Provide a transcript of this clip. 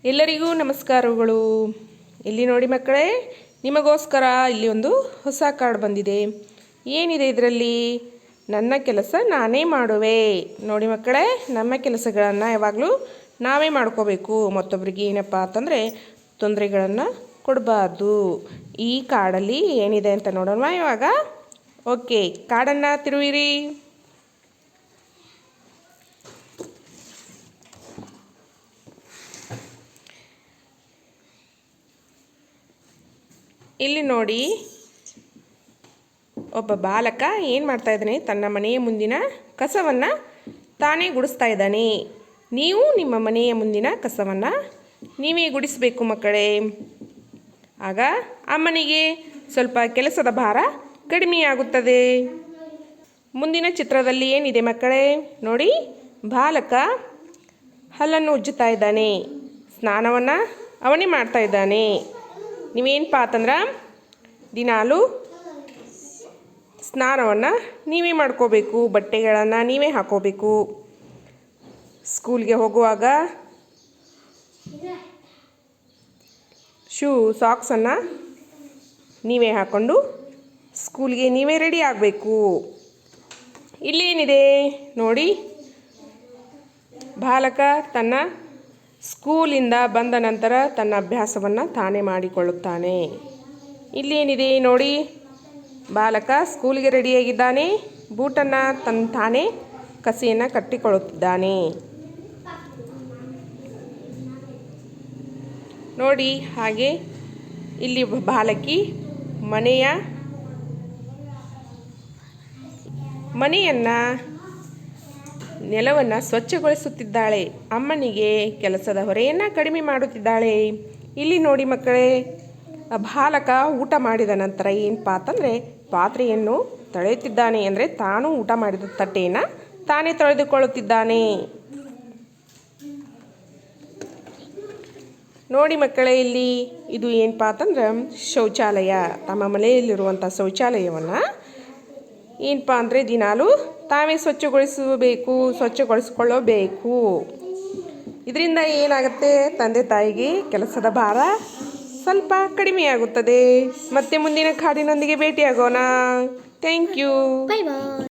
ಎಲ್ಲರಿಗೂ ನಮಸ್ಕಾರಗಳು. ಇಲ್ಲಿ ನೋಡಿ ಮಕ್ಕಳೇ, ನಿಮಗೋಸ್ಕರ ಇಲ್ಲಿ ಒಂದು ಹೊಸ ಕಾರ್ಡ್ ಬಂದಿದೆ. ಏನಿದೆ ಇದರಲ್ಲಿ? ನನ್ನ ಕೆಲಸ ನಾನೇ ಮಾಡುವೆ. ನೋಡಿ ಮಕ್ಕಳೇ, ನಮ್ಮ ಕೆಲಸಗಳನ್ನು ಯಾವಾಗಲೂ ನಾವೇ ಮಾಡ್ಕೋಬೇಕು. ಮತ್ತೊಬ್ಬರಿಗೆ ಏನಪ್ಪ ಅಂತಂದರೆ ತೊಂದರೆಗಳನ್ನು ಕೊಡಬಾರ್ದು. ಈ ಕಾರ್ಡಲ್ಲಿ ಏನಿದೆ ಅಂತ ನೋಡೋಣ ಇವಾಗ. ಓಕೆ, ಕಾರ್ಡನ್ನು ತಿರುವಿರಿ. ಇಲ್ಲಿ ನೋಡಿ, ಒಬ್ಬ ಬಾಲಕ ಏನು ಮಾಡ್ತಾ ಇದ್ದಾನೆ? ತನ್ನ ಮನೆಯ ಮುಂದಿನ ಕಸವನ್ನು ತಾನೇ ಗುಡಿಸ್ತಾ ಇದ್ದಾನೆ. ನೀವು ನಿಮ್ಮ ಮನೆಯ ಮುಂದಿನ ಕಸವನ್ನು ನೀವೇ ಗುಡಿಸಬೇಕು ಮಕ್ಕಳೇ. ಆಗ ಅಮ್ಮನಿಗೆ ಸ್ವಲ್ಪ ಕೆಲಸದ ಭಾರ ಕಡಿಮೆಯಾಗುತ್ತದೆ. ಮುಂದಿನ ಚಿತ್ರದಲ್ಲಿ ಏನಿದೆ ಮಕ್ಕಳೇ? ನೋಡಿ, ಬಾಲಕ ಹಲ್ಲನ್ನು ಉಜ್ಜುತ್ತಾ ಇದ್ದಾನೆ. ಸ್ನಾನವನ್ನು ಅವನೇ ಮಾಡ್ತಾ ಇದ್ದಾನೆ. ನೀವೇನಪ್ಪ ಅಂತಂದ್ರೆ ದಿನಾಲು ಸ್ನಾನವನ್ನು ನೀವೇ ಮಾಡ್ಕೋಬೇಕು. ಬಟ್ಟೆಗಳನ್ನು ನೀವೇ ಹಾಕೋಬೇಕು. ಸ್ಕೂಲ್ಗೆ ಹೋಗುವಾಗ ಸಾಕ್ಸನ್ನು ನೀವೇ ಹಾಕ್ಕೊಂಡು ಸ್ಕೂಲ್ಗೆ ನೀವೇ ರೆಡಿ ಆಗಬೇಕು. ಇಲ್ಲೇನಿದೆ ನೋಡಿ, ಬಾಲಕ ತನ್ನ ಸ್ಕೂಲಿಂದ ಬಂದ ನಂತರ ತನ್ನ ಅಭ್ಯಾಸವನ್ನು ತಾನೇ ಮಾಡಿಕೊಳ್ಳುತ್ತಾನೆ. ಇಲ್ಲೇನಿದೆ ನೋಡಿ, ಬಾಲಕ ಸ್ಕೂಲಿಗೆ ರೆಡಿಯಾಗಿದ್ದಾನೆ. ಬೂಟನ್ನು ತಾನೇ ಕಸಿಯನ್ನು ಕಟ್ಟಿಕೊಳ್ಳುತ್ತಿದ್ದಾನೆ. ನೋಡಿ, ಹಾಗೆ ಇಲ್ಲಿ ಬಾಲಕಿ ಮನೆಯನ್ನು ನೆಲವನ್ನು ಸ್ವಚ್ಛಗೊಳಿಸುತ್ತಿದ್ದಾಳೆ. ಅಮ್ಮನಿಗೆ ಕೆಲಸದ ಹೊರೆಯನ್ನು ಕಡಿಮೆ ಮಾಡುತ್ತಿದ್ದಾಳೆ. ಇಲ್ಲಿ ನೋಡಿ ಮಕ್ಕಳೇ, ಬಾಲಕ ಊಟ ಮಾಡಿದ ನಂತರ ಏನಪ್ಪ ಅಂತಂದರೆ ಪಾತ್ರೆಯನ್ನು ತೊಳೆಯುತ್ತಿದ್ದಾನೆ. ಅಂದರೆ ತಾನು ಊಟ ಮಾಡಿದ ತಟ್ಟೆಯನ್ನು ತಾನೇ ತೊಳೆದುಕೊಳ್ಳುತ್ತಿದ್ದಾನೆ. ನೋಡಿ ಮಕ್ಕಳೇ, ಇಲ್ಲಿ ಇದು ಏನಪ್ಪ ಅಂತಂದ್ರೆ ಶೌಚಾಲಯ. ತಮ್ಮ ಮನೆಯಲ್ಲಿರುವಂಥ ಶೌಚಾಲಯವನ್ನು ಏನಪ್ಪ ಅಂದರೆ ದಿನಾಲು ತಾವೇ ಸ್ವಚ್ಛಗೊಳಿಸಿಕೊಳ್ಳಬೇಕು. ಇದರಿಂದ ಏನಾಗುತ್ತೆ? ತಂದೆ ತಾಯಿಗೆ ಕೆಲಸದ ಭಾರ ಸ್ವಲ್ಪ ಕಡಿಮೆಯಾಗುತ್ತದೆ. ಮತ್ತೆ ಮುಂದಿನ ಕಾರ್ಡಿನೊಂದಿಗೆ ಭೇಟಿಯಾಗೋಣ. Thank you. Bye bye.